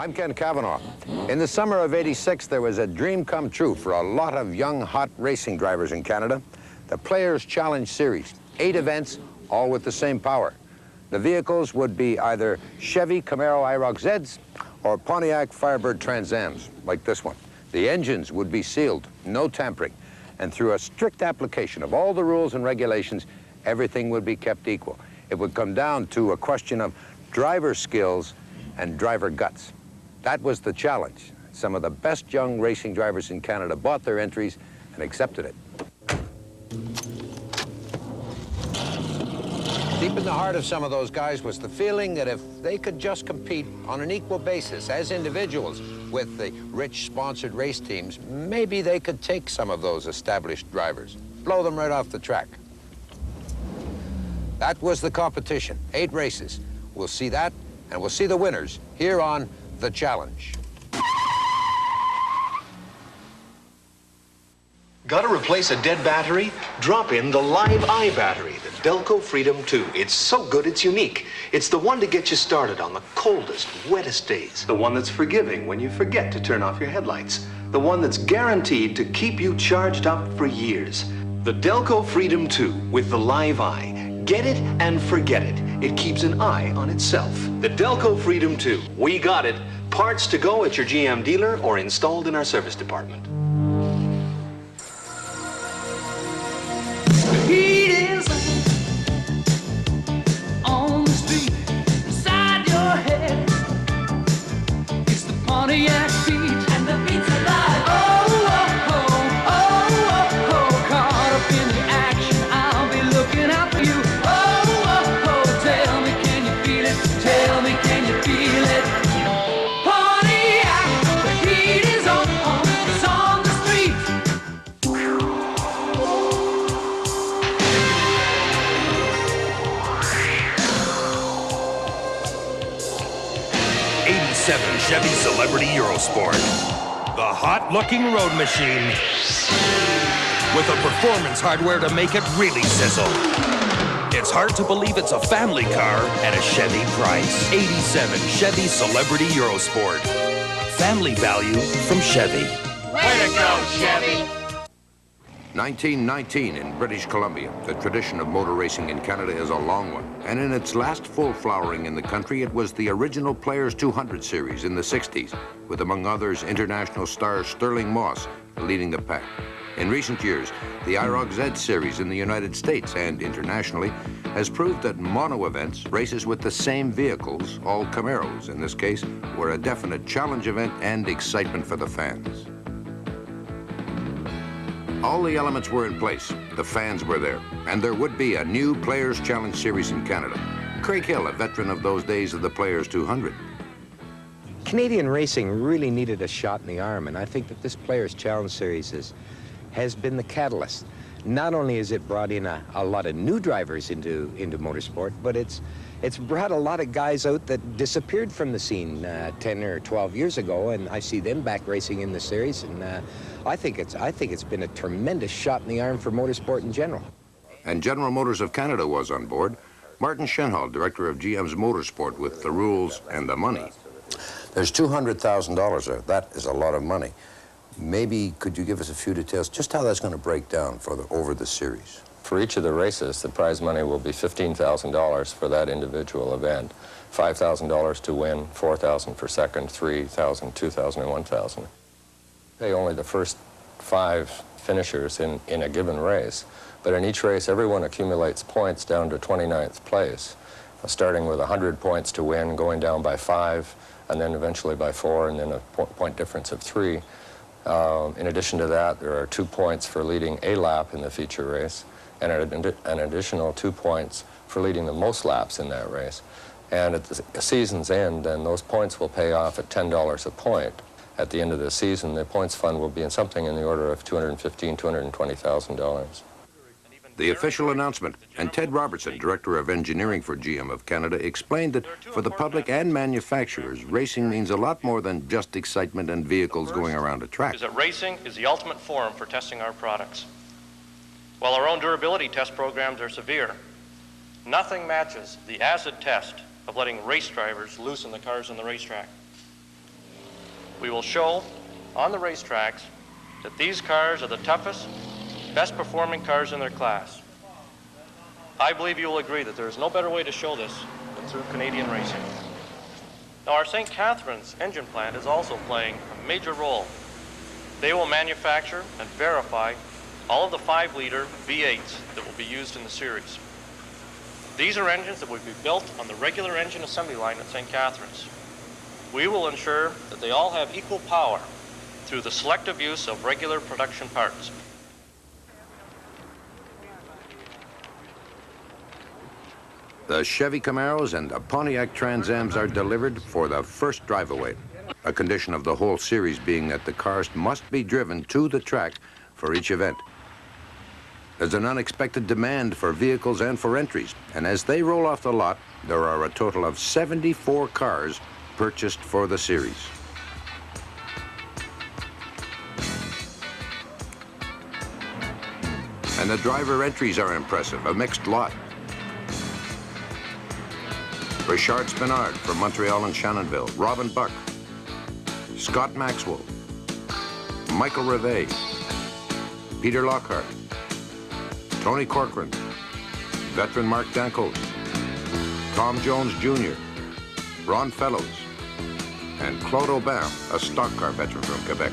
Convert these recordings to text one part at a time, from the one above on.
I'm Ken Cavanaugh. In the summer of '86, there was a dream come true for a lot of young, hot racing drivers in Canada. The Players Challenge Series, 8 events, all with the same power. The vehicles would be either Chevy Camaro IROC Zs or Pontiac Firebird Trans Ams, like this one. The engines would be sealed, no tampering, and through a strict application of all the rules and regulations, everything would be kept equal. It would come down to a question of driver skills and driver guts. That was the challenge. Some of the best young racing drivers in Canada bought their entries and accepted it. Deep in the heart of some of those guys was the feeling that if they could just compete on an equal basis as individuals with the rich sponsored race teams, maybe they could take some of those established drivers, blow them right off the track. That was the competition, 8 races. We'll see that, and we'll see the winners here on The Challenge. Got to replace a dead battery? Drop in the Live Eye battery, the Delco Freedom 2. It's so good it's unique. It's the one to get you started on the coldest, wettest days. The one that's forgiving when you forget to turn off your headlights. The one that's guaranteed to keep you charged up for years. The Delco Freedom 2 with the Live Eye. Get it and forget it. It keeps an eye on itself. The Delco Freedom 2. We got it. Parts to go at your GM dealer or installed in our service department. Heat is on the street inside your head. It's the Pontiac beat and the beat's alive. Oh, oh, oh, oh, oh, oh. Caught up in the action, I'll be looking out for you. Oh, oh, oh, tell me, can you feel it? Tell me, can you feel it? Pontiac, the heat is on, it's on the street. 87 Chevy Celebrity Eurosport. The hot-looking road machine with the performance hardware to make it really sizzle. It's hard to believe it's a family car at a Chevy price. 87 Chevy Celebrity Eurosport. Family value from Chevy. Way to go, Chevy! 1919 in British Columbia. The tradition of motor racing in Canada is a long one. And in its last full flowering in the country, it was the original Players 200 series in the 60s, with among others international star Sterling Moss leading the pack. In recent years, the IROC Z series in the United States and internationally has proved that mono events, races with the same vehicles, all Camaros in this case, were a definite challenge event and excitement for the fans. All the elements were in place, the fans were there, and there would be a new Players Challenge Series in Canada. Craig Hill, a veteran of those days of the Players 200. Canadian racing really needed a shot in the arm, and I think that this Players Challenge Series has been the catalyst. Not only has it brought in a lot of new drivers into motorsport, but it's brought a lot of guys out that disappeared from the scene 10 or 12 years ago, and I see them back racing in the series, and I think it's been a tremendous shot in the arm for motorsport in general. And General Motors of Canada was on board. Martin Shenhall, director of GM's Motorsport, with the rules and the money. There's $200,000 there. That is a lot of money. Maybe could you give us a few details, just how that's going to break down over the series? For each of the races, the prize money will be $15,000 for that individual event. $5,000 to win, $4,000 for second, $3,000, $2,000, and $1,000. Pay only the first 5 finishers in a given race, but in each race, everyone accumulates points down to 29th place, starting with 100 points to win, going down by 5, and then eventually by 4, and then a point difference of 3. In addition to that, there are 2 points for leading a lap in the feature race, and an additional 2 points for leading the most laps in that race. And at the season's end, then those points will pay off at $10 a point. At the end of the season, the points fund will be in something in the order of $215,000, $220,000. The official announcement, and Ted Robertson, Director of Engineering for GM of Canada, explained that for the public and manufacturers, racing means a lot more than just excitement and vehicles going around a track. Is that racing is the ultimate forum for testing our products. While our own durability test programs are severe, nothing matches the acid test of letting race drivers loose in the cars on the racetrack. we will show on the racetracks that these cars are the toughest, best performing cars in their class. I believe you will agree that there is no better way to show this than through Canadian racing. Now, our St. Catharines engine plant is also playing a major role. They will manufacture and verify all of the 5-liter V8s that will be used in the series. These are engines that will be built on the regular engine assembly line at St. Catharines. We will ensure that they all have equal power through the selective use of regular production parts. The Chevy Camaros and the Pontiac Trans Ams are delivered for the first drive-away. A condition of the whole series being that the cars must be driven to the track for each event. There's an unexpected demand for vehicles and for entries, and as they roll off the lot, there are a total of 74 cars purchased for the series. And the driver entries are impressive, a mixed lot. Richard Spinard from Montreal and Shannonville, Robin Buck, Scott Maxwell, Michael Rivet, Peter Lockhart, Tony Corcoran, veteran Mark Dankos, Tom Jones Jr., Ron Fellows, and Claude Aubin, a stock car veteran from Quebec.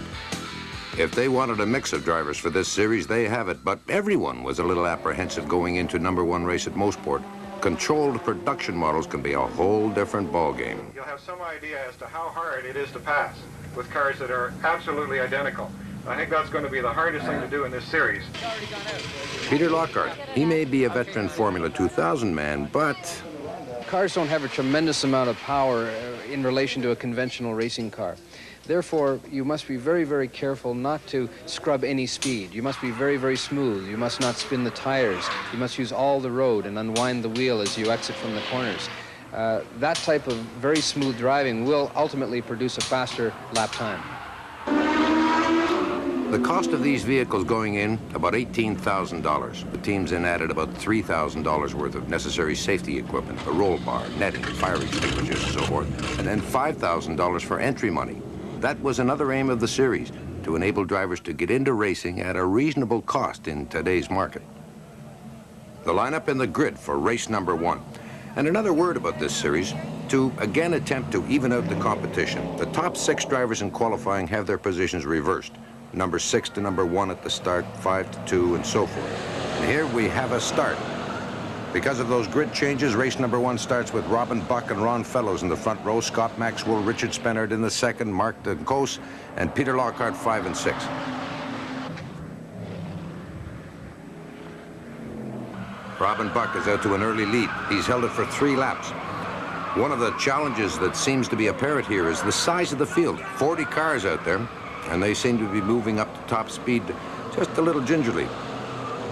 If they wanted a mix of drivers for this series, they have it, but everyone was a little apprehensive going into #1 race at Mosport. Controlled production models can be a whole different ballgame. You'll have some idea as to how hard it is to pass with cars that are absolutely identical. I think that's going to be the hardest thing to do in this series. Peter Lockhart, he may be a veteran Formula 2000 man, but Cars don't have a tremendous amount of power in relation to a conventional racing car. Therefore, you must be very, very careful not to scrub any speed. You must be very, very smooth. You must not spin the tires. You must use all the road and unwind the wheel as you exit from the corners. That type of very smooth driving will ultimately produce a faster lap time. the cost of these vehicles going in, about $18,000. The teams then added about $3,000 worth of necessary safety equipment, a roll bar, netting, fire extinguishers, and so forth, and then $5,000 for entry money. That was another aim of the series, to enable drivers to get into racing at a reasonable cost in today's market. The lineup in the grid for race number 1. And another word about this series, to again attempt to even out the competition. The top 6 drivers in qualifying have their positions reversed. Number 6 to number 1 at the start, 5 to 2, and so forth. And here we have a start. Because of those grid changes, race number 1 starts with Robin Buck and Ron Fellows in the front row, Scott Maxwell, Richard Spinard in the second, Mark Dankos, and Peter Lockhart 5 and 6. Robin Buck is out to an early lead. He's held it for 3 laps. One of the challenges that seems to be apparent here is the size of the field. 40 cars out there, and they seem to be moving up to top speed just a little gingerly.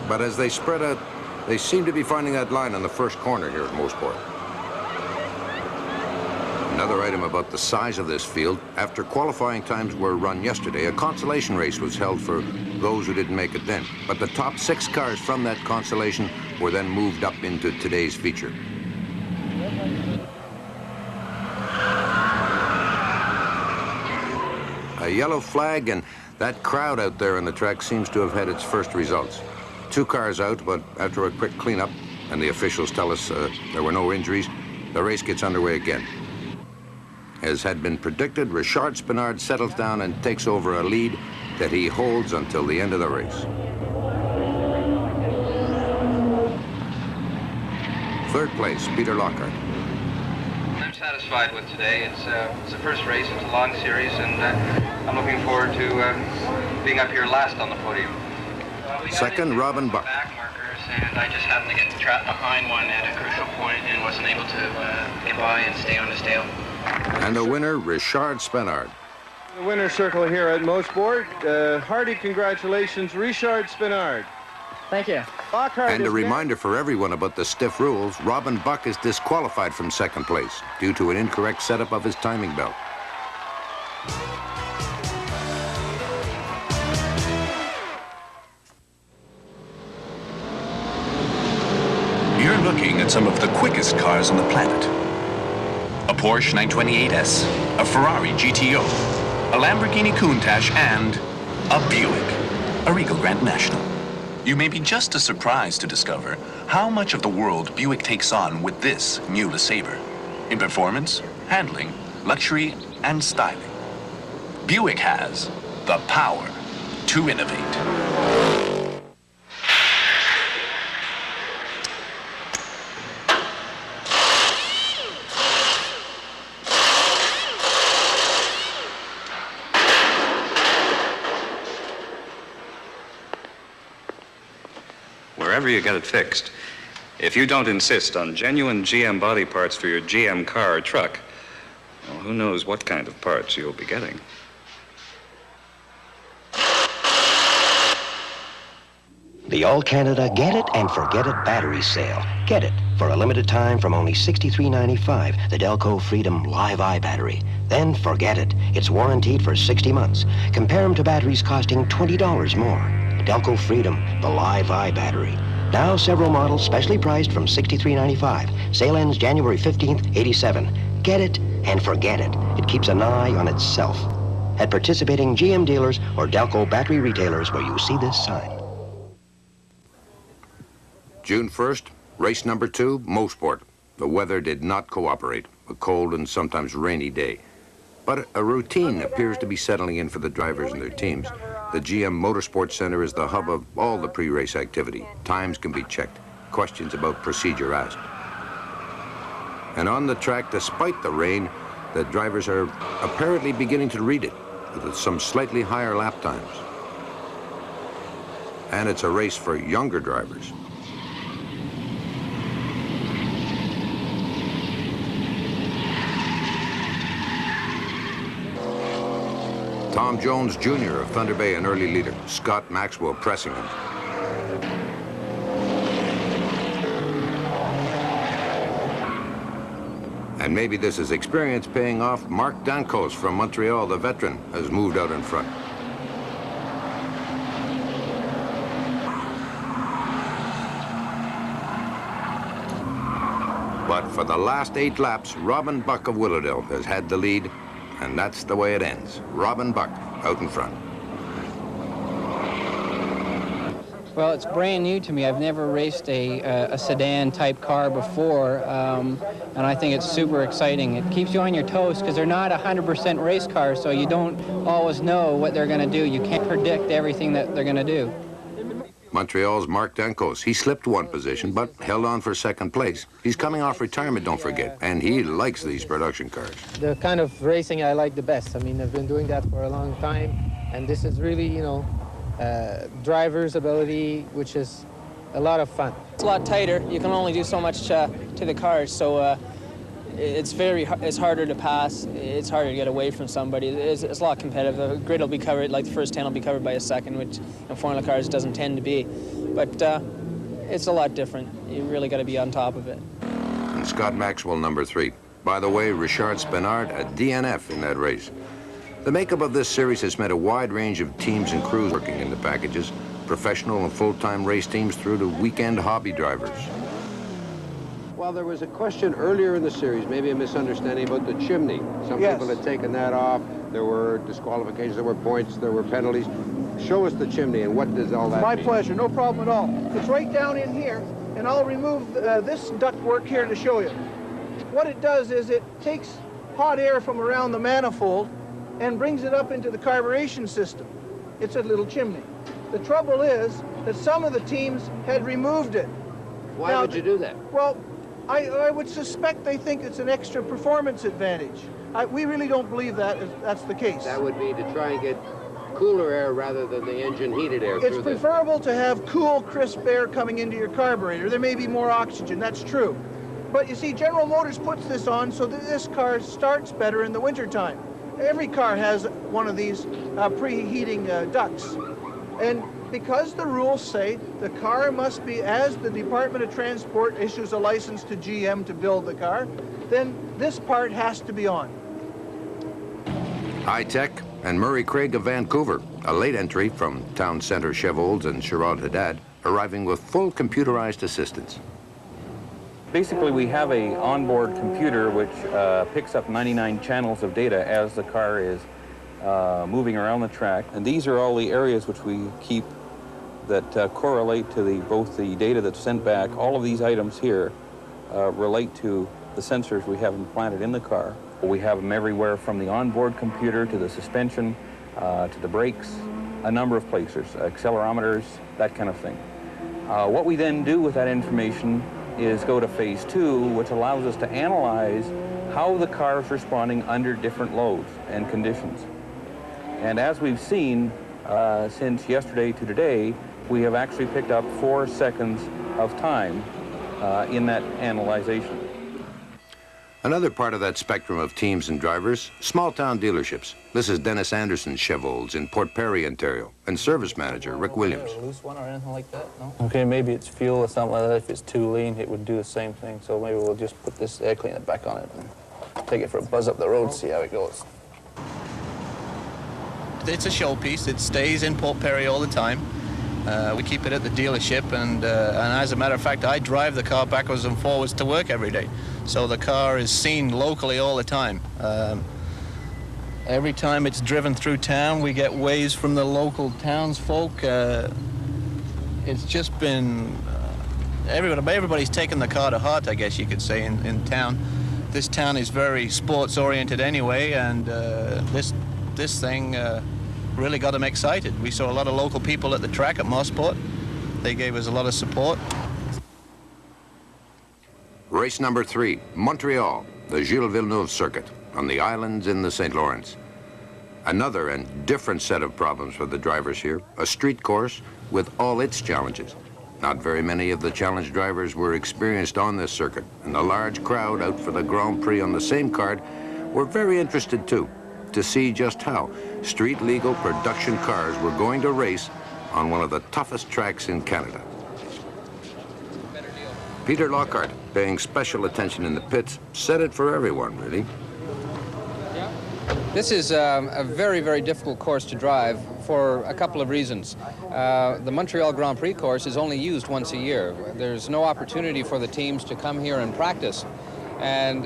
But as they spread out, they seem to be finding that line on the first corner here at Mosport. Another item about the size of this field, after qualifying times were run yesterday, a consolation race was held for those who didn't make it then. But the top 6 cars from that consolation were then moved up into today's feature. A yellow flag, and that crowd out there on the track seems to have had its first results. 2 cars out, but after a quick cleanup, and the officials tell us there were no injuries, the race gets underway again. As had been predicted, Richard Spinard settles down and takes over a lead that he holds until the end of the race. Third place, Peter Lockhart. I'm satisfied with today. It's the first race. It's a long series, and I'm looking forward to being up here last on the podium. Second, Robin Buck. Back markers, and I just happened to get trapped behind one at a crucial point and wasn't able to get by and stay on his tail. And the winner, Richard Spinard. The winner's circle here at Mosport. Hearty congratulations, Richard Spinard. Thank you. Lockhart And a is reminder for everyone about the stiff rules, Robin Buck is disqualified from second place due to an incorrect setup of his timing belt. You're looking at some of the quickest cars on the planet. A Porsche 928S, a Ferrari GTO, a Lamborghini Countach, and a Buick, a Regal Grand National. You may be just as surprised to discover how much of the world Buick takes on with this new LeSabre. In performance, handling, luxury, and styling. Buick has the power to innovate. Wherever you get it fixed, if you don't insist on genuine GM body parts for your GM car or truck, well, who knows what kind of parts you'll be getting. The All Canada Get It and Forget It battery sale. Get it for a limited time from only $63.95, the Delco Freedom Live Eye battery. Then forget it. It's warranted for 60 months. Compare them to batteries costing $20 more. Delco Freedom, the Live Eye battery. Now several models specially priced from $63.95. Sale ends January 15th, 87. Get it and forget it. It keeps an eye on itself. At participating GM dealers or Delco battery retailers where you see this sign. June 1st, race number 2, Mosport. The weather did not cooperate. A cold and sometimes rainy day. But a routine appears to be settling in for the drivers and their teams. The GM Motorsports Center is the hub of all the pre-race activity. Times can be checked, questions about procedure asked. And on the track, despite the rain, the drivers are apparently beginning to read it with some slightly higher lap times. And it's a race for younger drivers. Tom Jones Jr. of Thunder Bay, an early leader. Scott Maxwell pressing him. And maybe this is experience paying off. Mark Dancos from Montreal, the veteran, has moved out in front. But for the last 8 laps, Robin Buck of Willowdale has had the lead. And that's the way it ends. Robin Buck out in front. Well, it's brand new to me. I've never raced a sedan-type car before, and I think it's super exciting. It keeps you on your toes because they're not 100% race cars, so you don't always know what they're going to do. You can't predict everything that they're going to do. Montreal's Mark Dancos. He slipped 1 position, but held on for 2nd place. He's coming off retirement, don't forget, and he likes these production cars. The kind of racing I like the best. I mean, I've been doing that for a long time, and this is really, you know, driver's ability, which is a lot of fun. It's a lot tighter. You can only do so much to the cars, so it's harder to pass. It's harder to get away from somebody. It's a lot competitive. The grid will be covered, like the first 10 will be covered by a second, which in Formula cars doesn't tend to be. But it's a lot different. You really got to be on top of it. And Scott Maxwell, number 3. By the way, Richard Spenard, a DNF in that race. The makeup of this series has met a wide range of teams and crews working in the packages, professional and full-time race teams through to weekend hobby drivers. Well, there was a question earlier in the series, maybe a misunderstanding about the chimney. Some people had taken that off. There were disqualifications, there were points, there were penalties. Show us the chimney and what does all that My mean? pleasure, no problem at all. It's right down in here, and I'll remove this ductwork here to show you. What it does is it takes hot air from around the manifold and brings it up into the carburation system. It's a little chimney. The trouble is that some of the teams had removed it. Why would you do that? Well, I would suspect they think it's an extra performance advantage. We really don't believe that's the case. That would be to try and get cooler air rather than the engine heated air. It's preferable to have cool, crisp air coming into your carburetor. There may be more oxygen, that's true. But you see, General Motors puts this on so that this car starts better in the wintertime. Every car has one of these preheating ducts. And because the rules say the car must be, as the Department of Transport issues a license to GM to build the car, then this part has to be on. High Tech and Murray Craig of Vancouver, a late entry from Town Centre Chevolds and Sherrod Haddad, arriving with full computerized assistance. Basically, we have a onboard computer which picks up 99 channels of data as the car is moving around the track. And these are all the areas which we keep that correlate to both the data that's sent back. All of these items here relate to the sensors we have implanted in the car. We have them everywhere from the onboard computer to the suspension, to the brakes, a number of places, accelerometers, that kind of thing. What we then do with that information is go to phase 2, which allows us to analyze how the car is responding under different loads and conditions. And as we've seen since yesterday to today, we have actually picked up 4 seconds of time in that analyzation. Another part of that spectrum of teams and drivers, small-town dealerships. This is Dennis Anderson Chevrolet in Port Perry, Ontario, and service manager Rick Williams. A loose one or anything like that, no? Okay, maybe it's fuel or something like that. If it's too lean, it would do the same thing. So maybe we'll just put this air cleaner back on it and take it for a buzz up the road, see how it goes. It's a showpiece. It stays in Port Perry all the time. We keep it at the dealership, and as a matter of fact, I drive the car backwards and forwards to work every day. So the car is seen locally all the time. Every time it's driven through town, we get waves from the local townsfolk. It's just been, everybody's taken the car to heart, I guess you could say, in town. This town is very sports-oriented anyway, and this thing really got them excited. We saw a lot of local people at the track at Mossport. They gave us a lot of support. Race number 3, Montreal, the Gilles Villeneuve circuit, on the islands in the St. Lawrence. Another and different set of problems for the drivers here, a street course with all its challenges. Not very many of the challenge drivers were experienced on this circuit, and the large crowd out for the Grand Prix on the same card were very interested too, to see just how street-legal production cars were going to race on one of the toughest tracks in Canada. Peter Lockhart, paying special attention in the pits, said it for everyone, really. This is a very, very difficult course to drive for a couple of reasons. The Montreal Grand Prix course is only used once a year. There's no opportunity for the teams to come here and practice. And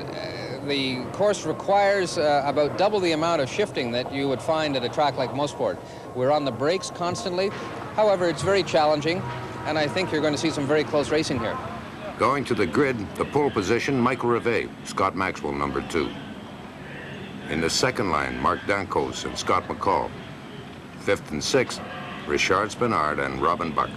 the course requires about double the amount of shifting that you would find at a track like Mossport. We're on the brakes constantly. However, it's very challenging, and I think you're going to see some very close racing here. Going to the grid, the pole position, Mike Revet, Scott Maxwell, number 2. In the second line, Mark Dankos and Scott McCall. 5th and 6th, Richard Spinard and Robin Buck.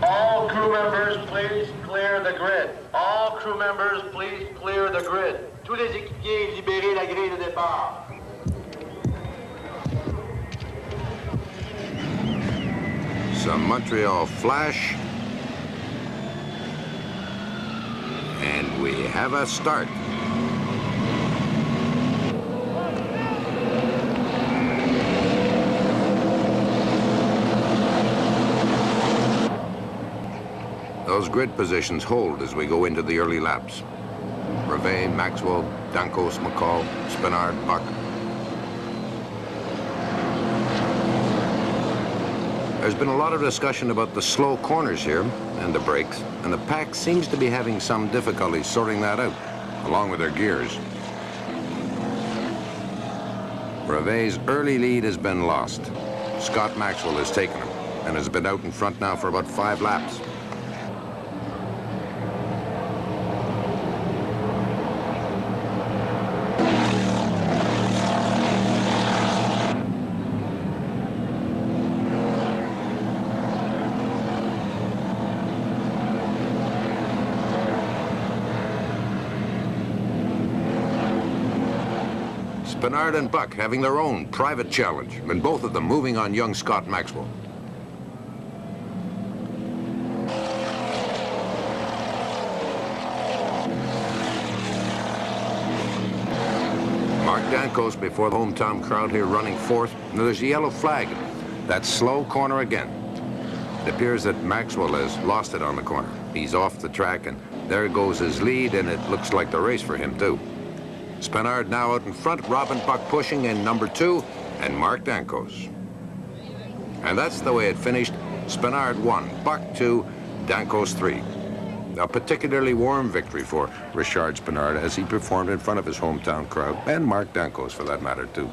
All crew members, please clear the grid. All crew members, please clear the grid. Tous les équipiers, libérez la grille de départ. Some Montreal flash. And we have a start. Those grid positions hold as we go into the early laps. Revet, Maxwell, Dankos, McCall, Spinard, Buck. There's been a lot of discussion about the slow corners here and the brakes, and the pack seems to be having some difficulty sorting that out, along with their gears. Revet's early lead has been lost. Scott Maxwell has taken him and has been out in front now for about 5 laps. Spinard and Buck having their own private challenge, and both of them moving on young Scott Maxwell. Mark Dankos before the hometown crowd here running 4th. Now there's a yellow flag. That slow corner again. It appears that Maxwell has lost it on the corner. He's off the track, and there goes his lead, and it looks like the race for him too. Spinard now out in front, Robin Buck pushing in number 2, and Mark Dankos. And that's the way it finished. Spenard 1, Buck 2, Dankos 3. A particularly warm victory for Richard Spenard as he performed in front of his hometown crowd, and Mark Dankos for that matter too.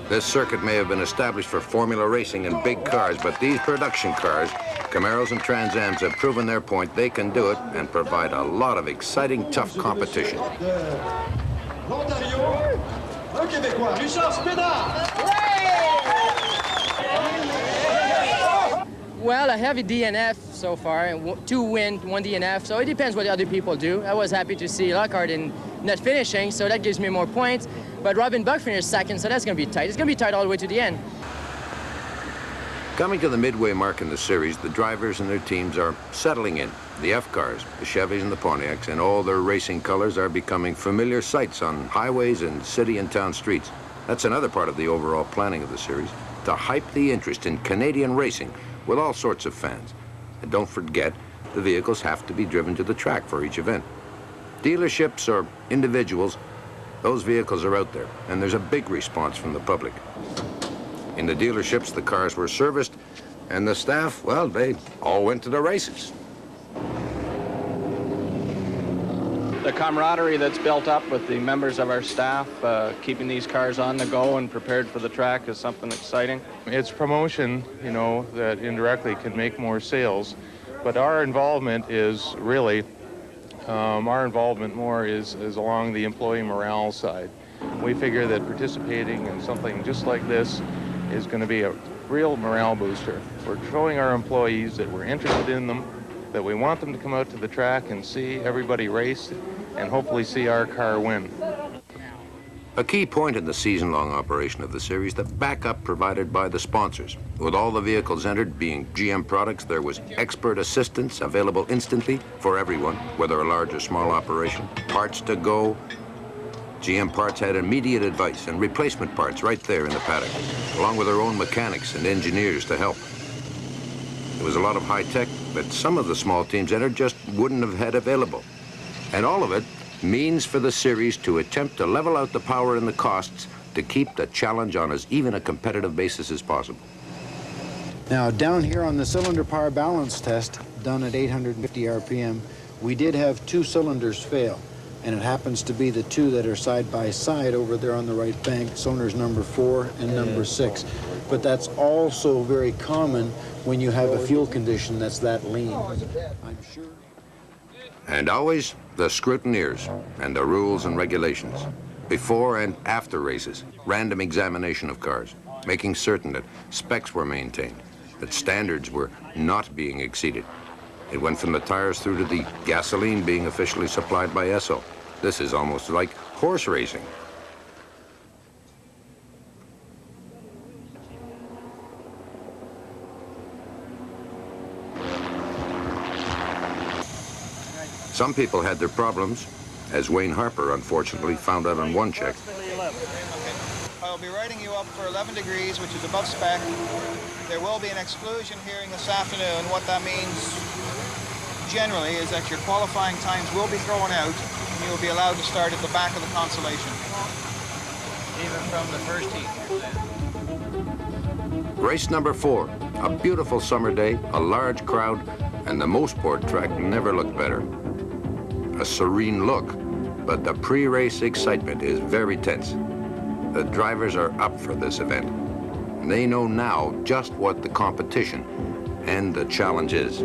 This circuit may have been established for formula racing and big cars, but these production cars, Camaros and Trans Ams, have proven their point. They can do it and provide a lot of exciting, tough competition. L'Ontario, un Québécois, Richard Spenard. Well, I have a DNF so far, and 2 win, 1 DNF, so it depends what the other people do. I was happy to see Lockhart not finishing, so that gives me more points. But Robin Buck finished second, so that's going to be tight. It's going to be tight all the way to the end. Coming to the midway mark in the series, the drivers and their teams are settling in. The F cars, the Chevys and the Pontiacs, and all their racing colors are becoming familiar sights on highways and city and town streets. That's another part of the overall planning of the series, to hype the interest in Canadian racing with all sorts of fans. And don't forget, the vehicles have to be driven to the track for each event. Dealerships or individuals, those vehicles are out there, and there's a big response from the public. In the dealerships, the cars were serviced, and the staff, well, they all went to the races. The camaraderie that's built up with the members of our staff, keeping these cars on the go and prepared for the track is something exciting. It's promotion, you know, that indirectly can make more sales, but our involvement is really, our involvement more is along the employee morale side. We figure that participating in something just like this is going to be a real morale booster. We're showing our employees that we're interested in them, that we want them to come out to the track and see everybody race and hopefully see our car win. A key point in the season-long operation of the series, the backup provided by the sponsors. With all the vehicles entered being GM products, there was expert assistance available instantly for everyone, whether a large or small operation. Parts to go. GM Parts had immediate advice and replacement parts right there in the paddock, along with their own mechanics and engineers to help. There was a lot of high tech that some of the small teams entered just wouldn't have had available. And all of it means for the series to attempt to level out the power and the costs to keep the challenge on as even a competitive basis as possible. Now, down here on the cylinder power balance test, done at 850 RPM, we did have 2 cylinders fail. And it happens to be the 2 that are side by side over there on the right bank, cylinders number 4 and number 6. But that's also very common when you have a fuel condition that's that lean. I'm sure. And always the scrutineers and the rules and regulations. Before and after races, random examination of cars, making certain that specs were maintained, that standards were not being exceeded. It went from the tires through to the gasoline being officially supplied by Esso. This is almost like horse racing. Some people had their problems, as Wayne Harper unfortunately found out on one check. I'll be writing you up for 11 degrees, which is above spec. There will be an exclusion hearing this afternoon. What that means generally is that your qualifying times will be thrown out and you will be allowed to start at the back of the consolation. Even from the first heat. Race number 4, a beautiful summer day, a large crowd, and the Mosport track never looked better. A serene look, but the pre-race excitement is very tense. The drivers are up for this event. They know now just what the competition and the challenge is.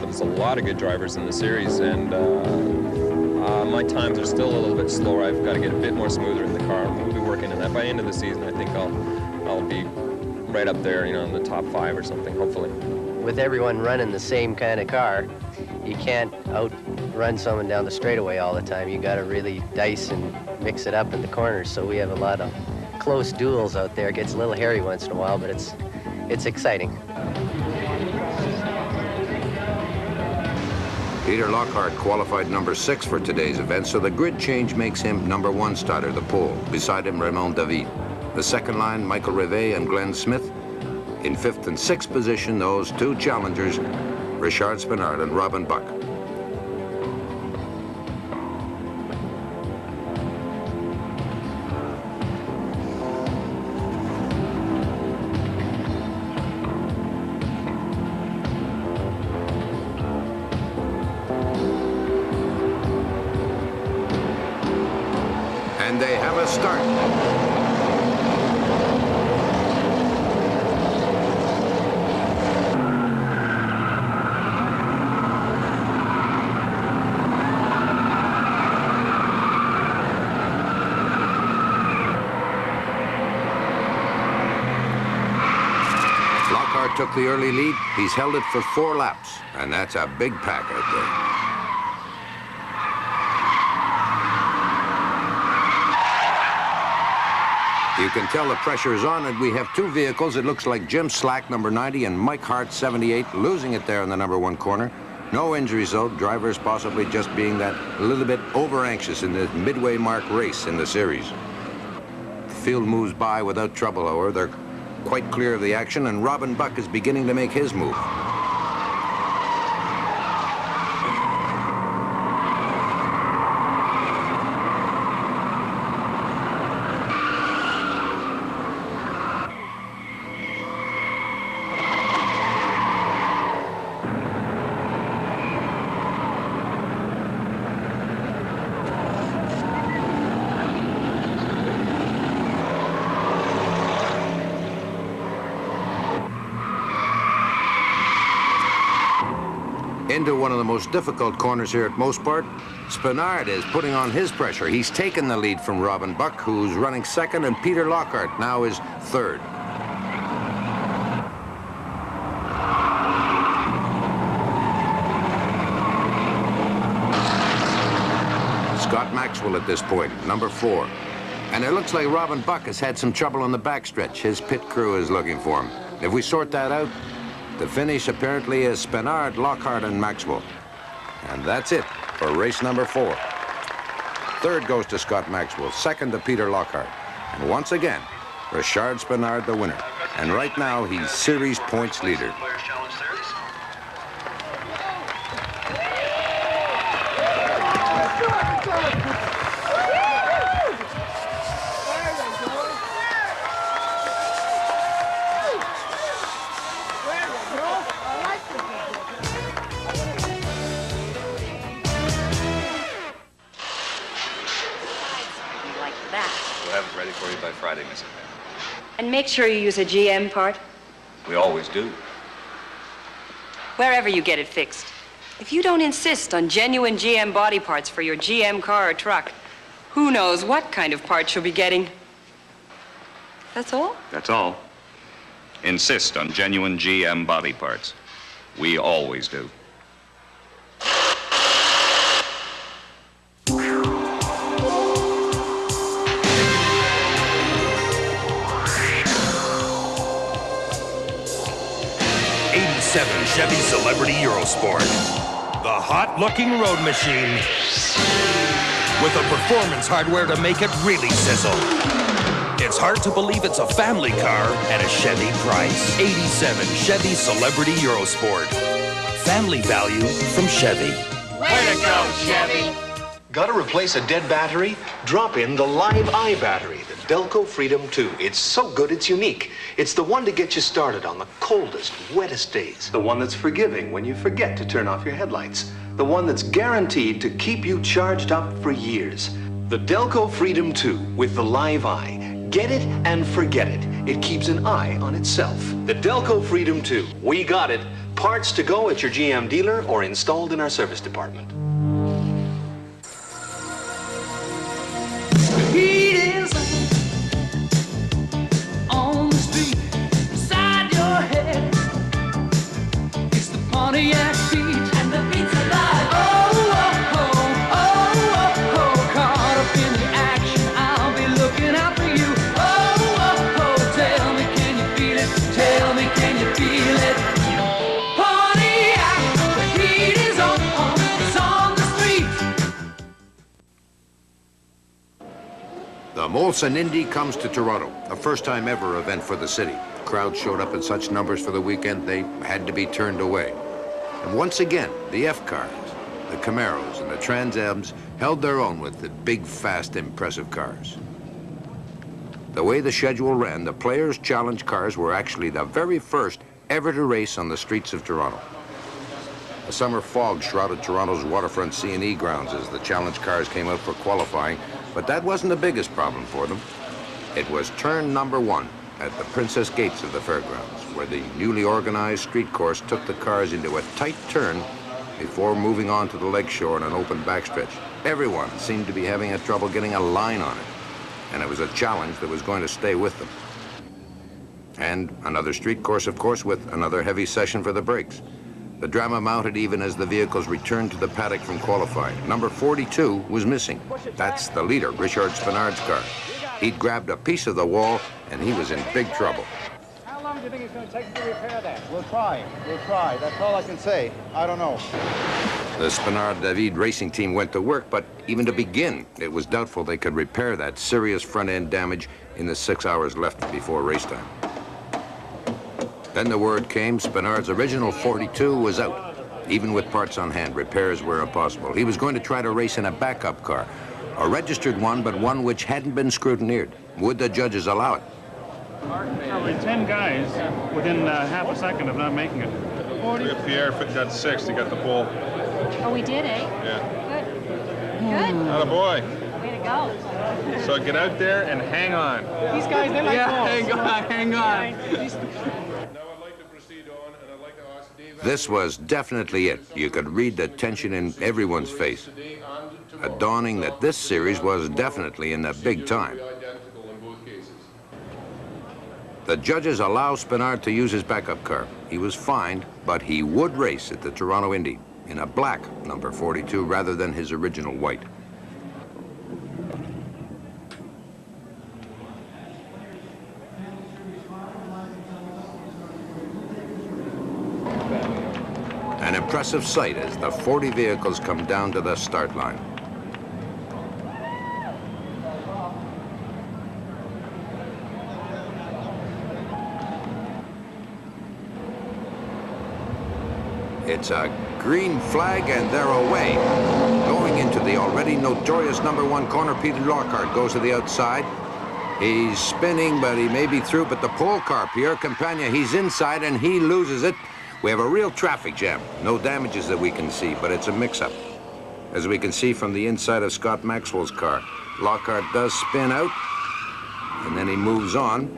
There's a lot of good drivers in the series, and my times are still a little bit slower. I've got to get a bit more smoother in the car. We'll be working on that. By the end of the season, I think I'll be right up there, you know, in the top 5 or something, hopefully. With everyone running the same kind of car, you can't outrun someone down the straightaway all the time. You got to really dice and mix it up in the corners. So we have a lot of close duels out there. It gets a little hairy once in a while, but it's exciting. Peter Lockhart qualified number 6 for today's event, so the grid change makes him number 1 starter, the pole. Beside him, Raymond David. The second line, Michael Rivet and Glenn Smith. In 5th and 6th position, those 2 challengers, Richard Spenard and Robin Buck. And they have a start. Took the early lead. He's held it for 4 laps, and that's a big pack out there. You can tell the pressure is on, and we have 2 vehicles. It looks like Jim Slack, number 90, and Mike Hart, 78, losing it there in the number 1 corner. No injuries, though. Drivers possibly just being that little bit over-anxious in the midway mark race in the series. The field moves by without trouble, however. They're quite clear of the action, and Robin Buck is beginning to make his move. Into one of the most difficult corners here at Mossport. Spinard is putting on his pressure. He's taken the lead from Robin Buck, who's running 2nd, and Peter Lockhart now is 3rd. Scott Maxwell at this point, number 4. And it looks like Robin Buck has had some trouble on the backstretch. His pit crew is looking for him. If we sort that out, the finish apparently is Spinard, Lockhart, and Maxwell. And that's it for race number 4. 3rd goes to Scott Maxwell, 2nd to Peter Lockhart. And once again, Richard Spinard the winner. And right now, he's series points leader. For you by Friday, Mrs. And make sure you use a GM part. We always do. Wherever you get it fixed. If you don't insist on genuine GM body parts for your GM car or truck, who knows what kind of parts you'll be getting. That's all? That's all. Insist on genuine GM body parts. We always do. Chevy Celebrity Eurosport. The hot-looking road machine with the performance hardware to make it really sizzle. It's hard to believe it's a family car at a Chevy price. 87 Chevy Celebrity Eurosport. Family value from Chevy. Way to go, Chevy! Got to replace a dead battery? Drop in the Live Eye battery, the Delco Freedom 2. It's so good, it's unique. It's the one to get you started on the coldest, wettest days. The one that's forgiving when you forget to turn off your headlights. The one that's guaranteed to keep you charged up for years. The Delco Freedom 2 with the Live Eye. Get it and forget it. It keeps an eye on itself. The Delco Freedom 2. We got it. Parts to go at your GM dealer or installed in our service department. Heat is on the street beside your head. It's the Pontiac beat and the beat's alive. Oh, oh, oh, oh, oh, oh. Caught up in the action, I'll be looking out for you. Oh, oh, oh, tell me, can you feel it? Tell me, can you feel it? Pontiac, the heat is on, it's on the street. The Molson Indy comes to Toronto, a first-time ever event for the city. Crowds showed up in such numbers for the weekend, they had to be turned away. And once again, the F-cars, the Camaros, and the Trans Ams held their own with the big, fast, impressive cars. The way the schedule ran, the Players' Challenge cars were actually the very first ever to race on the streets of Toronto. A summer fog shrouded Toronto's waterfront C&E grounds as the challenge cars came out for qualifying, But that wasn't the biggest problem for them. It was turn number 1 at the Princess Gates of the fairgrounds, where the newly organized street course took the cars into a tight turn before moving on to the lakeshore on an open backstretch. Everyone seemed to be having trouble getting a line on it, and it was a challenge that was going to stay with them. And another street course, of course, with another heavy session for the brakes. The drama mounted even as the vehicles returned to the paddock from qualifying. Number 42 was missing. That's the leader, Richard Spenard's car. He'd grabbed a piece of the wall, and he was in big trouble. How long do you think it's going to take to repair that? We'll try. We'll try. That's all I can say. I don't know. The Spenard David racing team went to work, but even to begin, it was doubtful they could repair that serious front-end damage in the 6 hours left before race time. Then the word came, Spenard's original 42 was out. Even with parts on hand, repairs were impossible. He was going to try to race in a backup car, a registered one, but one which hadn't been scrutineered. Would the judges allow it? Probably 10 guys within half a second of not making it. Pierre got 6, he got the pole. Oh, we did, eh? Yeah. Good. Good. Attaboy. Way to go. So get out there and hang on. These guys, they're like balls. hang on. This was definitely it. You could read the tension in everyone's face. A dawning that this series was definitely in the big time. The judges allow Spenard to use his backup car. He was fined, but he would race at the Toronto Indy in a black number 42 rather than his original white. An impressive sight as the 40 vehicles come down to the start line. It's a green flag and they're away. Going into the already notorious number 1 corner, Peter Lockhart goes to the outside. He's spinning, but he may be through, but the pole car, Pierre Campagna, he's inside and he loses it. We have a real traffic jam. No damages that we can see, but it's a mix-up. As we can see from the inside of Scott Maxwell's car, Lockhart does spin out, and then he moves on.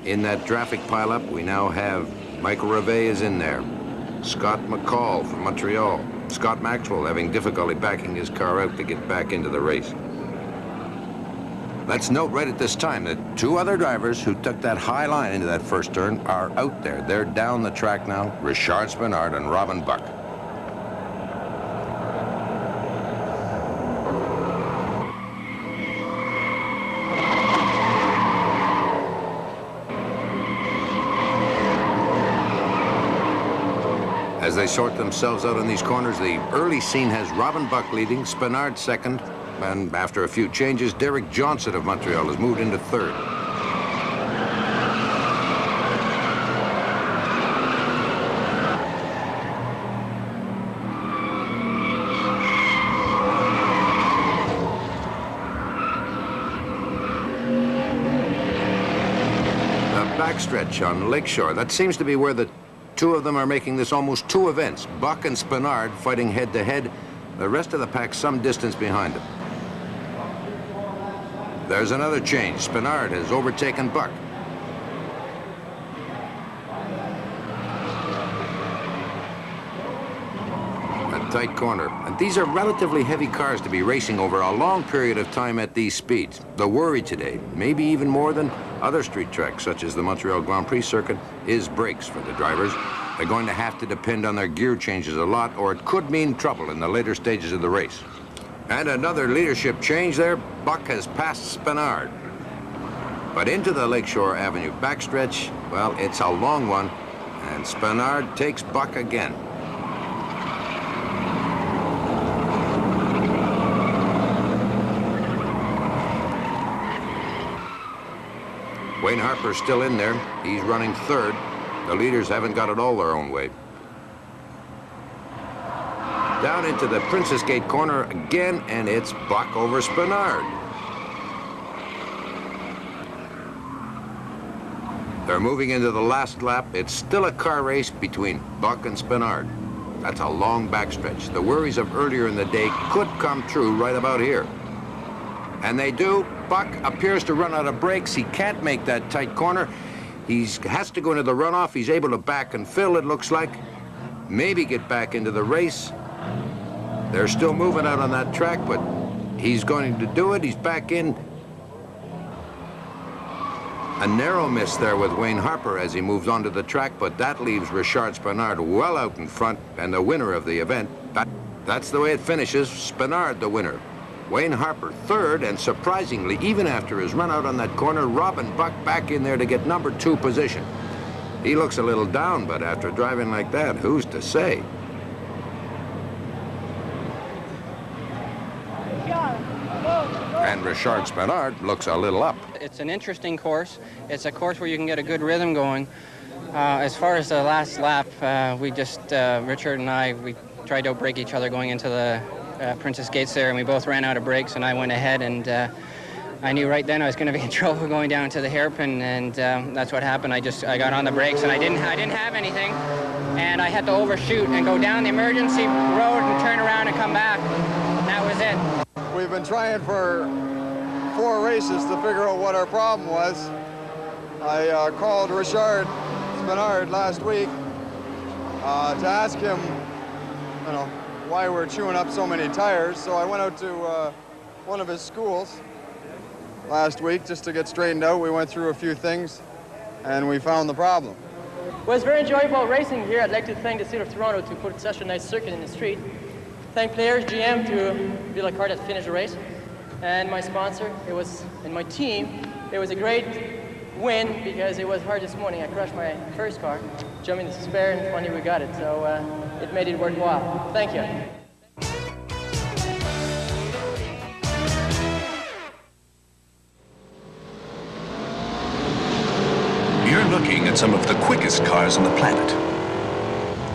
In that traffic pileup, we now have Michael Rivet is in there. Scott McCall from Montreal. Scott Maxwell having difficulty backing his car out to get back into the race. Let's note right at this time that 2 other drivers who took that high line into that first turn are out there. They're down the track now, Richard Spenard and Robin Buck. As they sort themselves out in these corners, the early scene has Robin Buck leading, Spenard second, and after a few changes, Derek Johnson of Montreal has moved into third. The backstretch on Lakeshore, that seems to be where the 2 of them are making this almost 2 events. Buck and Spenard fighting head-to-head. The rest of the pack some distance behind them. There's another change. Spenard has overtaken Buck. A tight corner. And these are relatively heavy cars to be racing over a long period of time at these speeds. The worry today, maybe even more than other street tracks, such as the Montreal Grand Prix circuit, is brakes for the drivers. They're going to have to depend on their gear changes a lot, or it could mean trouble in the later stages of the race. And another leadership change there. Buck has passed Spenard. But into the Lakeshore Avenue backstretch, well, it's a long one, and Spenard takes Buck again. Wayne Harper's still in there. He's running third. The leaders haven't got it all their own way. Down into the Princess Gate corner again, and it's Buck over Spenard. They're moving into the last lap. It's still a car race between Buck and Spenard. That's a long backstretch. The worries of earlier in the day could come true right about here. And they do. Buck appears to run out of brakes. He can't make that tight corner. He has to go into the runoff. He's able to back and fill, it looks like. Maybe get back into the race. They're still moving out on that track, but he's going to do it. He's back in. A narrow miss there with Wayne Harper as he moves onto the track, but that leaves Richard Spenard well out in front and the winner of the event. That's the way it finishes. Spenard the winner. Wayne Harper third, and surprisingly, even after his run out on that corner, Robin Buck back in there to get number 2 position. He looks a little down, but after driving like that, who's to say? And Richard Spenard looks a little up. It's an interesting course. It's a course where you can get a good rhythm going. As far as the last lap, we just, Richard and I, we tried to break each other going into the Princess Gates there, and we both ran out of brakes, and I went ahead, and I knew right then I was going to be in trouble going down to the hairpin, and that's what happened. I got on the brakes, and I didn't have anything, and I had to overshoot and go down the emergency road and turn around and come back. And that was it. We've been trying for 4 races to figure out what our problem was. I called Richard Spenard last week to ask him, you know, why we're chewing up so many tires. So I went out to one of his schools last week just to get straightened out. We went through a few things and we found the problem. Well, it's very enjoyable racing here. I'd like to thank the City of Toronto to put such a nice circuit in the street. Thank players, GM, to be the car that finished the race. And my sponsor, and my team. It was a great win because it was hard this morning. I crashed my first car, jumping the spare, and finally we got it. So it made it worthwhile. Thank you. You're looking at some of the quickest cars on the planet.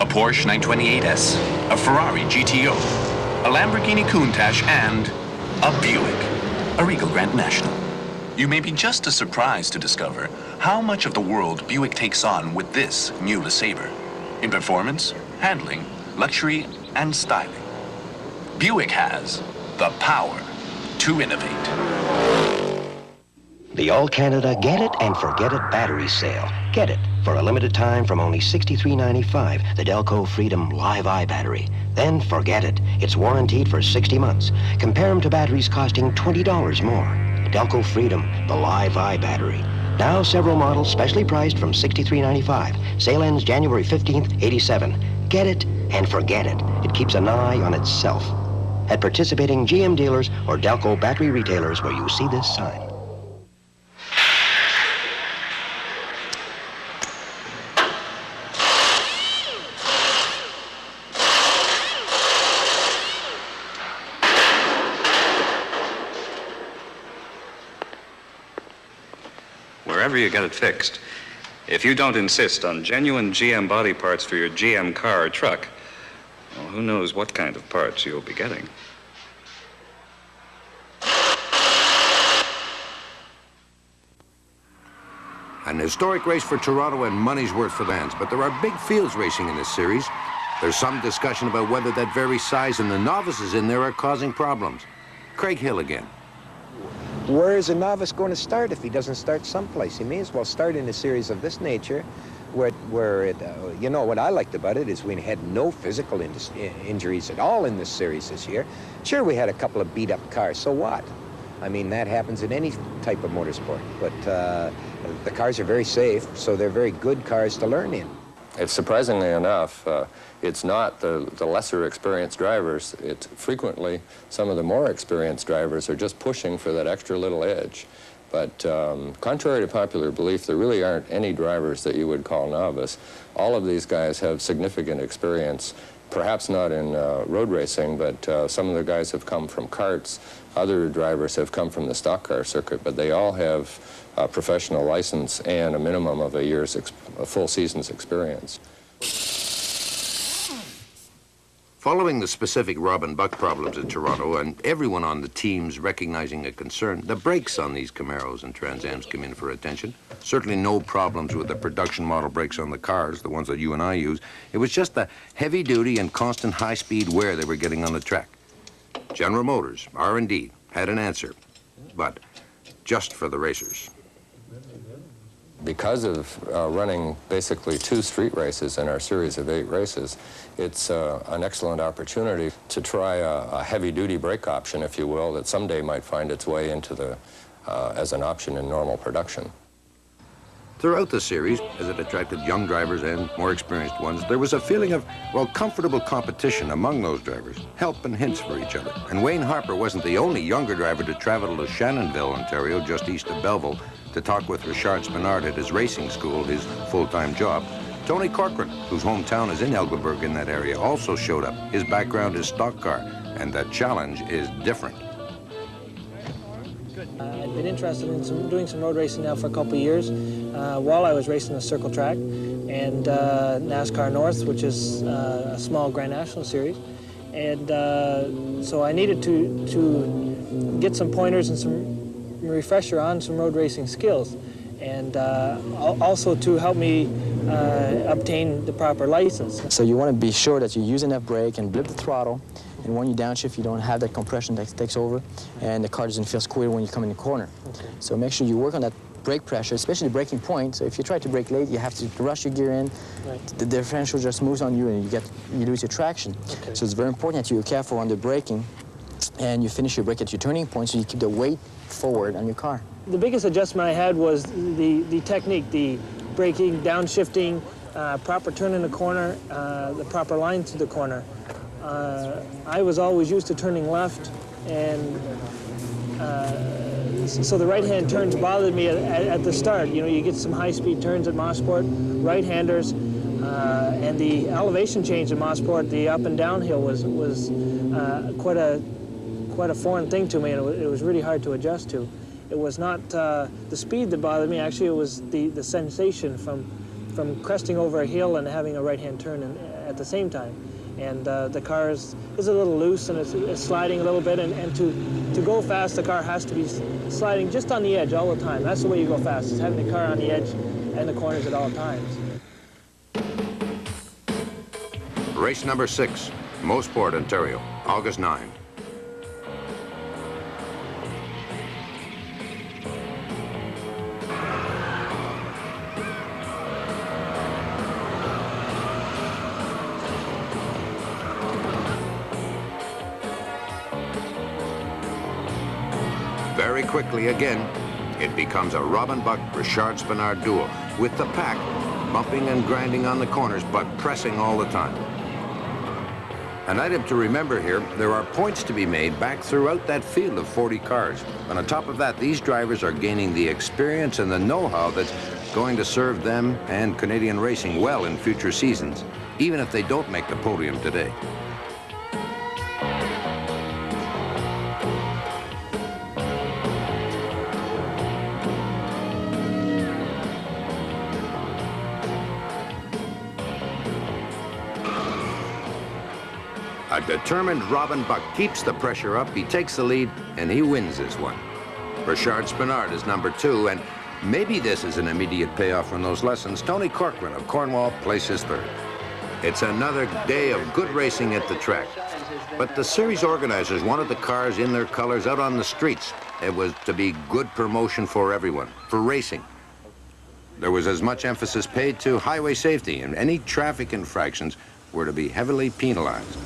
A Porsche 928S, a Ferrari GTO, a Lamborghini Countach, and a Buick, a Regal Grand National. You may be just as surprised to discover how much of the world Buick takes on with this new LeSabre, in performance, handling, luxury, and styling. Buick has the power to innovate. The All-Canada Get It and Forget It battery sale. Get it for a limited time from only $63.95, the Delco Freedom Live Eye battery. Then forget it. It's warranted for 60 months. Compare them to batteries costing $20 more. Delco Freedom, the Live Eye battery. Now several models specially priced from $63.95. Sale ends January 15th, '87. Get it and forget it. It keeps an eye on itself. At participating GM dealers or Delco battery retailers where you see this sign. Wherever you get it fixed, if you don't insist on genuine GM body parts for your GM car or truck, well, who knows what kind of parts you'll be getting. An historic race for Toronto and money's worth for Vans, but there are big fields racing in this series. There's some discussion about whether that very size and the novices in there are causing problems. Craig Hill again. Where is a novice going to start if he doesn't start someplace? He may as well start in a series of this nature where it, you know, what I liked about it is we had no physical injuries at all in this series this year. Sure, we had a couple of beat-up cars, so what? I mean, that happens in any type of motorsport, but the cars are very safe, so they're very good cars to learn in. It's surprisingly enough, it's not the lesser experienced drivers. It's frequently some of the more experienced drivers are just pushing for that extra little edge. But contrary to popular belief, there really aren't any drivers that you would call novice. All of these guys have significant experience, perhaps not in road racing, but some of the guys have come from karts. Other drivers have come from the stock car circuit, but they all have a professional license and a minimum of a full season's experience. Following the specific Robin Buck problems in Toronto and everyone on the teams recognizing a concern, the brakes on these Camaros and Trans Ams came in for attention. Certainly no problems with the production model brakes on the cars, the ones that you and I use. It was just the heavy duty and constant high speed wear they were getting on the track. General Motors, R&D, had an answer. but just for the racers. Because of running basically 2 street races in our series of 8 races, it's an excellent opportunity to try a heavy-duty brake option, if you will, that someday might find its way into the, as an option in normal production. Throughout the series, as it attracted young drivers and more experienced ones, there was a feeling of, well, comfortable competition among those drivers, help and hints for each other. And Wayne Harper wasn't the only younger driver to travel to Shannonville, Ontario, just east of Belleville, to talk with Richard Spenard at his racing school, his full-time job. Tony Corcoran, whose hometown is in Elgelberg in that area, also showed up. His background is stock car, and that challenge is different. I'd been interested in doing some road racing now for a couple of years while I was racing the Circle Track and NASCAR North, which is a small Grand National Series. And so I needed to get some pointers and some refresher on some road racing skills, and also to help me obtain the proper license. So you want to be sure that you use enough brake and blip the throttle, and when you downshift, you don't have that compression that takes over, and the car doesn't feel squealy when you come in the corner. Okay. So make sure you work on that brake pressure, especially the braking point. So if you try to brake late, you have to rush your gear in. Right. The differential just moves on you, and you lose your traction. Okay. So it's very important that you're careful on the braking, and you finish your brake at your turning point, so you keep the weight forward on your car. The biggest adjustment I had was the technique, the braking, downshifting, proper turn in the corner, the proper line through the corner. I was always used to turning left, and so the right-hand turns bothered me at the start. You know, you get some high-speed turns at Mosport, right-handers, and the elevation change at Mosport, the up and downhill was quite a foreign thing to me, and it was really hard to adjust to. It was not the speed that bothered me. Actually, it was the sensation from cresting over a hill and having a right-hand turn at the same time. And the car is a little loose, and it's sliding a little bit, and to go fast, the car has to be sliding just on the edge all the time. That's the way you go fast, is having the car on the edge and the corners at all times. Race number 6, Mosport, Ontario, August 9. Very quickly again, it becomes a Robin Buck-Richard Spenard duel, with the pack bumping and grinding on the corners, but pressing all the time. An item to remember here, there are points to be made back throughout that field of 40 cars. And on top of that, these drivers are gaining the experience and the know-how that's going to serve them and Canadian racing well in future seasons, even if they don't make the podium today. A determined Robin Buck keeps the pressure up, he takes the lead, and he wins this one. Richard Spenard is number 2, and maybe this is an immediate payoff from those lessons. Tony Corcoran of Cornwall places 3rd. It's another day of good racing at the track. But the series organizers wanted the cars in their colors out on the streets. It was to be good promotion for everyone, for racing. There was as much emphasis paid to highway safety, and any traffic infractions were to be heavily penalized.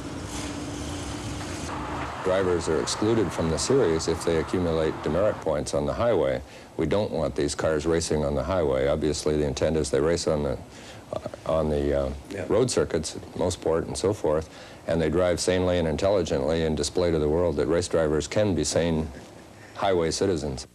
Drivers are excluded from the series if they accumulate demerit points on the highway. We don't want these cars racing on the highway. Obviously, the intent is they race on the road circuits, Mosport and so forth, and they drive sanely and intelligently and display to the world that race drivers can be sane highway citizens.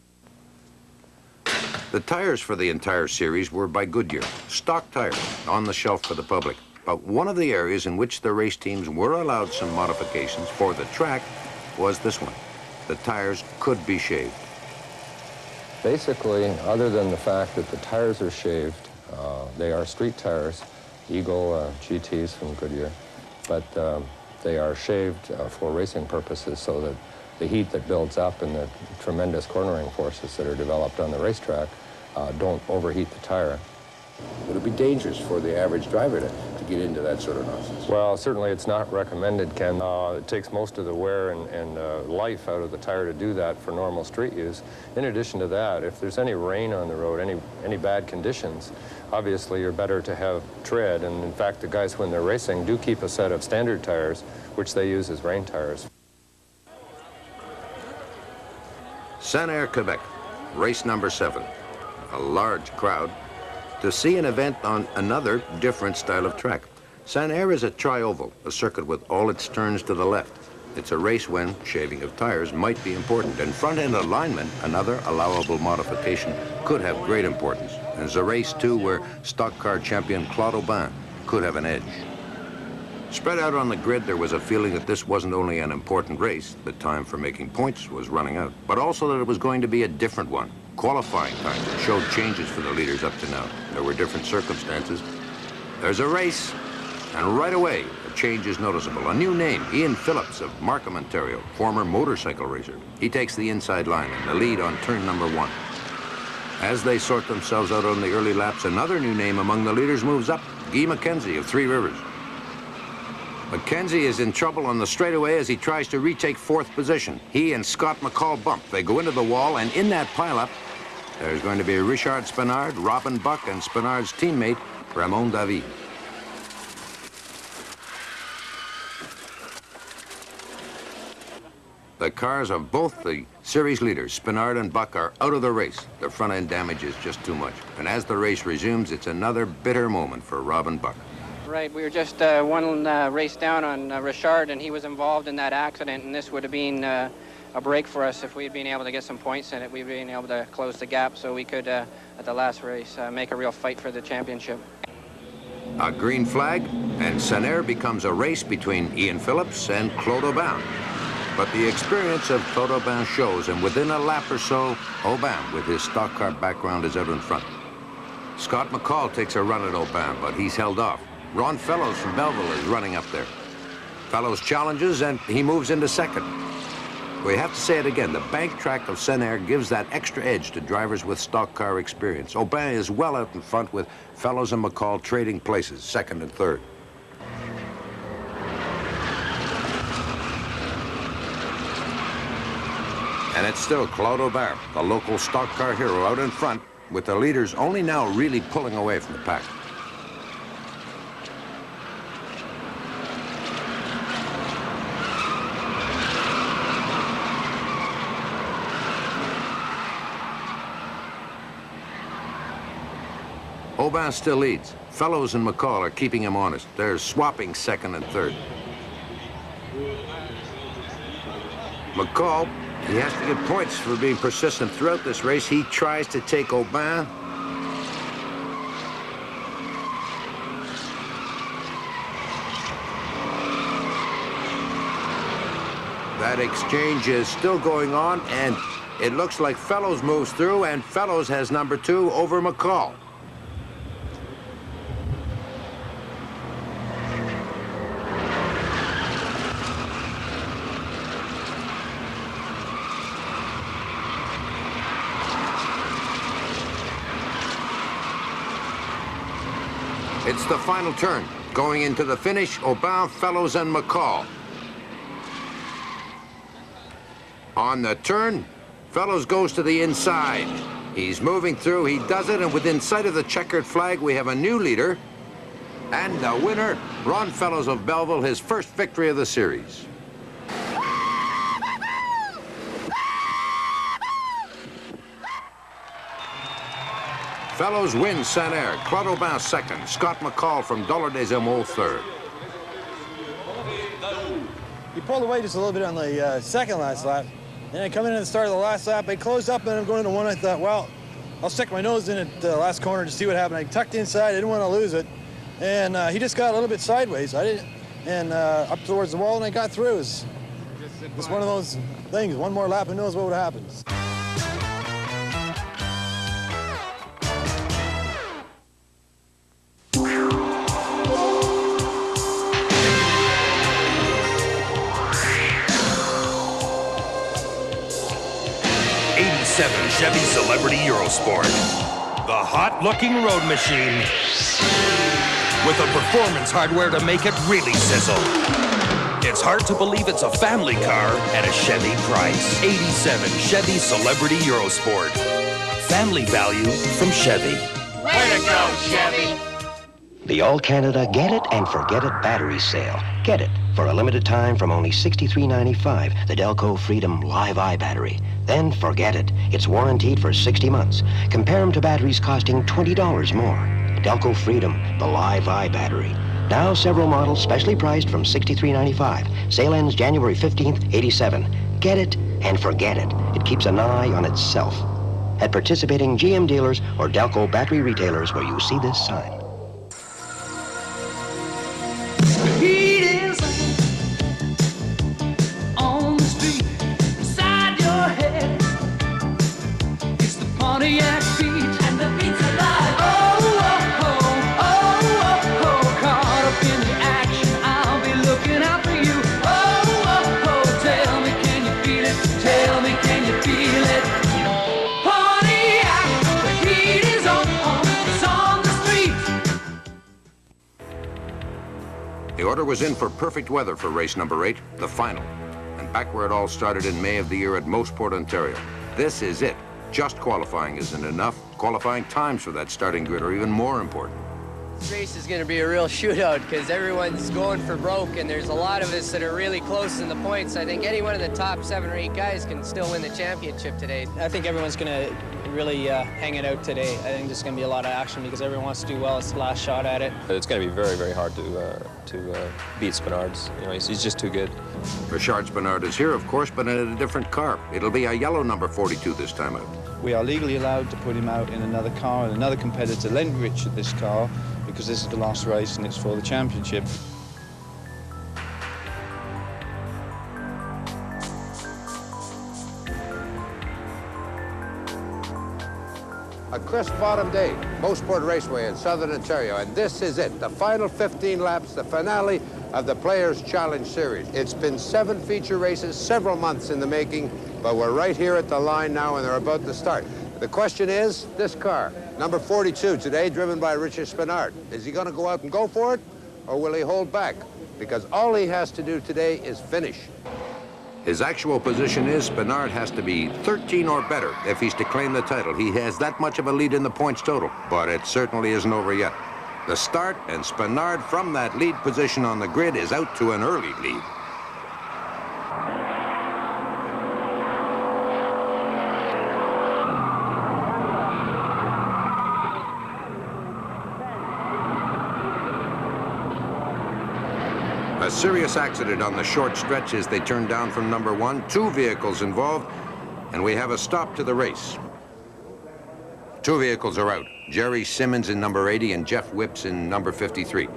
The tires for the entire series were by Goodyear, stock tires on the shelf for the public. But one of the areas in which the race teams were allowed some modifications for the track was this one. The tires could be shaved. Basically, other than the fact that the tires are shaved, they are street tires, Eagle GTs from Goodyear, but they are shaved for racing purposes so that the heat that builds up and the tremendous cornering forces that are developed on the racetrack don't overheat the tire. Would it be dangerous for the average driver to get into that sort of nonsense? Well, certainly it's not recommended, Ken. It takes most of the wear and life out of the tire to do that for normal street use. In addition to that, if there's any rain on the road, any bad conditions, obviously you're better to have tread. And in fact, the guys, when they're racing, do keep a set of standard tires, which they use as rain tires. Saint-Air, Quebec, race number 7. A large crowd to see an event on another different style of track. Saint-Air is a tri-oval, a circuit with all its turns to the left. It's a race when shaving of tires might be important, and front-end alignment, another allowable modification, could have great importance. There's a race, too, where stock car champion Claude Aubin could have an edge. Spread out on the grid, there was a feeling that this wasn't only an important race, the time for making points was running out, but also that it was going to be a different one. Qualifying times that showed changes for the leaders up to now. There were different circumstances. There's a race, and right away, a change is noticeable. A new name, Ian Phillips of Markham, Ontario, former motorcycle racer. He takes the inside line and the lead on turn number 1. As they sort themselves out on the early laps, another new name among the leaders moves up, Guy McKenzie of Three Rivers. McKenzie is in trouble on the straightaway as he tries to retake 4th position. He and Scott McCall bump. They go into the wall, and in that pileup, there's going to be Richard Spinard, Robin Buck, and Spinard's teammate, Ramon David. The cars of both the series leaders, Spinard and Buck, are out of the race. The front-end damage is just too much. And as the race resumes, it's another bitter moment for Robin Buck. Right, we were just one race down on Richard, and he was involved in that accident, and this would have been a break for us if we had been able to get some points in it. We'd been able to close the gap so we could, at the last race, make a real fight for the championship. A green flag, and Saint-Air becomes a race between Ian Phillips and Claude Aubin. But the experience of Claude Aubin shows, and within a lap or so, Aubin, with his stock car background, is out in front. Scott McCall takes a run at Aubin, but he's held off. Ron Fellows from Belleville is running up there. Fellows challenges, and he moves into 2nd. We have to say it again, the bank track of Saint-Air gives that extra edge to drivers with stock car experience. Aubin is well out in front with Fellows and McCall trading places, 2nd and 3rd. And it's still Claude Aubin, the local stock car hero, out in front, with the leaders only now really pulling away from the pack. Aubin still leads. Fellows and McCall are keeping him honest. They're swapping 2nd and 3rd. McCall, he has to get points for being persistent throughout this race. He tries to take Aubin. That exchange is still going on, and it looks like Fellows moves through, and Fellows has number 2 over McCall. It's the final turn. Going into the finish, Aubin, Fellows, and McCall. On the turn, Fellows goes to the inside. He's moving through, he does it, and within sight of the checkered flag, we have a new leader. And the winner, Ron Fellows of Belleville, his first victory of the series. Fellows wins Saint-Air, Claude Aubin 2nd, Scott McCall from Dollar-des-Emerauds 3rd. He pulled away just a little bit on the second last lap. And I come in at the start of the last lap, I closed up and I'm going into 1. I thought, well, I'll stick my nose in at the last corner to see what happened. I tucked inside, I didn't want to lose it. And he just got a little bit sideways. I didn't, and up towards the wall, and I got through. It's one of those things. One more lap, who knows what would happen. Chevy Celebrity Eurosport. The hot-looking road machine with the performance hardware to make it really sizzle. It's hard to believe it's a family car at a Chevy price. 87 Chevy Celebrity Eurosport. Family value from Chevy. Way to go, Chevy! The All-Canada Get It and Forget It battery sale. Get it for a limited time from only $63.95, the Delco Freedom Live Eye battery. Then forget it. It's warranted for 60 months. Compare them to batteries costing $20 more. Delco Freedom, the Live Eye battery. Now several models specially priced from $63.95. Sale ends January 15th, 87. Get it and forget it. It keeps an eye on itself. At participating GM dealers or Delco battery retailers where you see this sign. Heat is on the street inside your head. It's the Pontiac beat and the beat's alive. Oh, oh, oh, oh, oh, oh. Caught up in the action, I'll be looking out for you. Oh, oh, oh, tell me, can you feel it? Tell me, can you feel it? Pontiac, the heat is on, it's on the street. The order was in for perfect weather for race number 8, the final, and back where it all started in May of the year at Moseport, Ontario. This is it. Just qualifying isn't enough. Qualifying times for that starting grid are even more important. This race is going to be a real shootout because everyone's going for broke, and there's a lot of us that are really close in the points. I think any one of the top 7 or 8 guys can still win the championship today. I think everyone's going to really hang it out today. I think there's going to be a lot of action because everyone wants to do well. It's the last shot at it. It's going to be very, very hard to beat Spinard's. You know, he's just too good. Richard Spinard is here, of course, but in a different car. It'll be a yellow number 42 this time out. We are legally allowed to put him out in another car, and another competitor lent Richard this car because this is the last race and it's for the championship. A crisp autumn day, Moseport Raceway in Southern Ontario, and this is it, the final 15 laps, the finale of the Players' Challenge Series. It's been 7 feature races, several months in the making, but we're right here at the line now and they're about to start. The question is, this car, number 42 today, driven by Richard Spinard. Is he going to go out and go for it, or will he hold back? Because all he has to do today is finish. His actual position is Spinard has to be 13 or better if he's to claim the title. He has that much of a lead in the points total, but it certainly isn't over yet. The start, and Spinard from that lead position on the grid is out to an early lead. A serious accident on the short stretch as they turn down from number 1. 2 vehicles involved, and we have a stop to the race. 2 vehicles are out. Jerry Simmons in number 80 and Jeff Whips in number 53.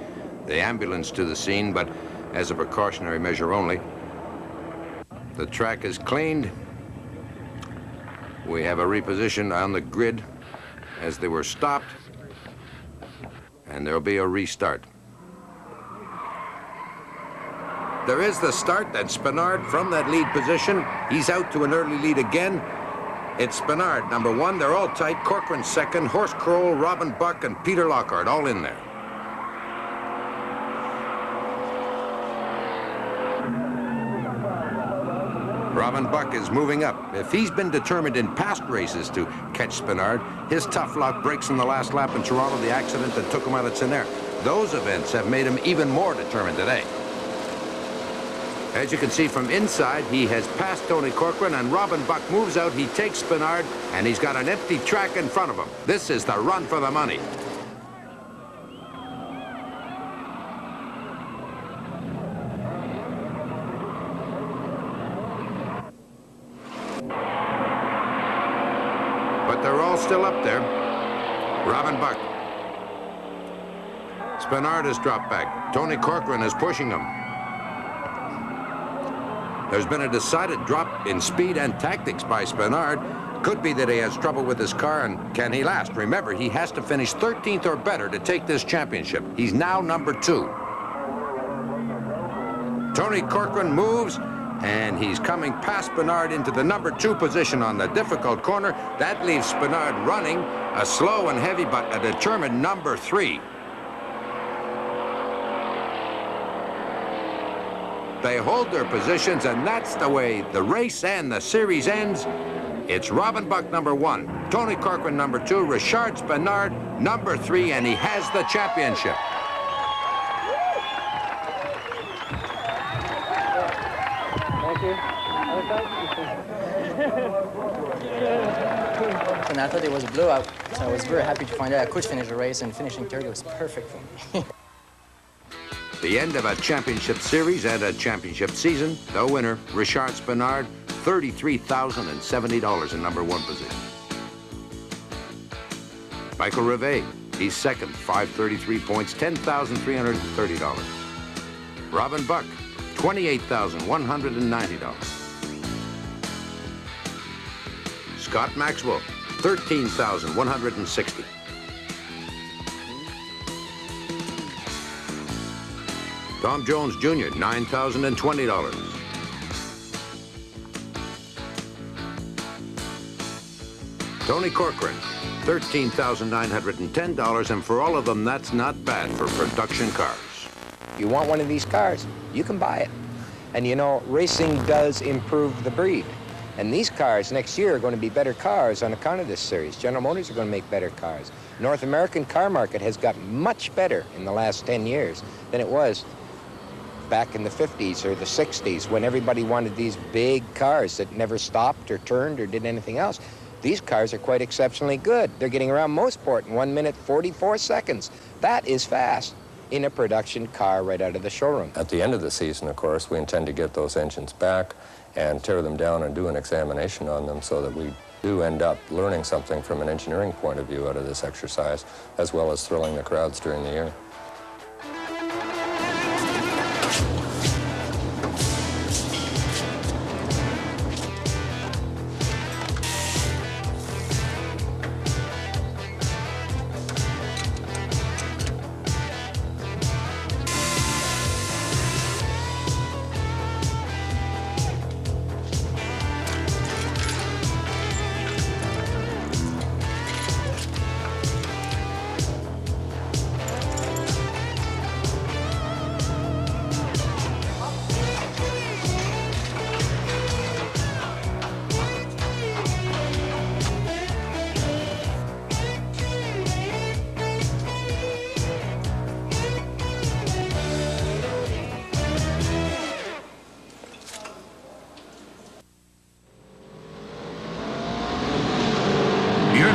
The ambulance to the scene, but as a precautionary measure only. The track is cleaned. We have a reposition on the grid as they were stopped, and there'll be a restart. There is the start, and Spinard from that lead position. He's out to an early lead again. It's Spinard, number 1. They're all tight. Corcoran second, Horst Kroll, Robin Buck, and Peter Lockhart all in there. Robin Buck is moving up. If he's been determined in past races to catch Spinard, his tough luck breaks in the last lap in Toronto, the accident that took him out at Senaire. Those events have made him even more determined today. As you can see from inside, he has passed Tony Corcoran, and Robin Buck moves out. He takes Spinard, and he's got an empty track in front of him. This is the run for the money. But they're all still up there. Robin Buck. Spinard has dropped back. Tony Corcoran is pushing him. There's been a decided drop in speed and tactics by Spinard. Could be that he has trouble with his car, and can he last? Remember, he has to finish 13th or better to take this championship. He's now number 2. Tony Corcoran moves, and he's coming past Spinard into the number 2 position on the difficult corner. That leaves Spinard running, a slow and heavy but a determined number 3. They hold their positions, and that's the way the race and the series ends. It's Robin Buck, number 1, Tony Corcoran, number 2, Richard Spenard, number 3, and he has the championship. Thank you. And I thought it was a blowout, so I was very happy to find out I could finish the race, and finishing third was perfect for me. The end of a championship series and a championship season. The winner, Richard Spenard, $33,070 in number 1 position. Michael Rivet, he's second, 533 points, $10,330. Robin Buck, $28,190. Scott Maxwell, $13,160. Tom Jones Jr., $9,020. Tony Corcoran, $13,910, and for all of them, that's not bad for production cars. You want one of these cars, you can buy it. And you know, racing does improve the breed. And these cars next year are going to be better cars on account of this series. General Motors are going to make better cars. North American car market has got much better in the last 10 years than it was back in the 50s or the 60s when everybody wanted these big cars that never stopped or turned or did anything else. These cars are quite exceptionally good. They're getting around Mossport in 1 minute 44 seconds. That is fast in a production car right out of the showroom. At the end of the season, of course, we intend to get those engines back and tear them down and do an examination on them so that we do end up learning something from an engineering point of view out of this exercise, as well as thrilling the crowds during the year.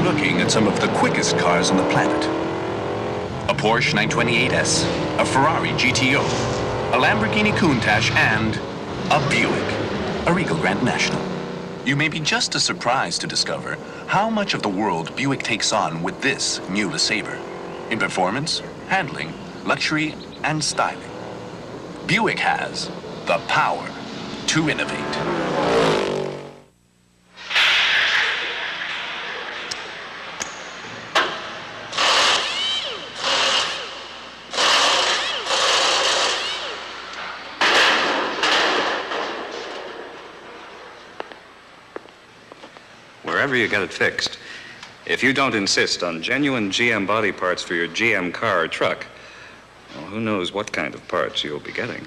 Looking at some of the quickest cars on the planet. A Porsche 928S, a Ferrari GTO, a Lamborghini Countach, and a Buick, a Regal Grand National. You may be just as surprised to discover how much of the world Buick takes on with this new LeSabre. In performance, handling, luxury, and styling. Buick has the power to innovate. Wherever you get it fixed, if you don't insist on genuine GM body parts for your GM car or truck, well, who knows what kind of parts you'll be getting.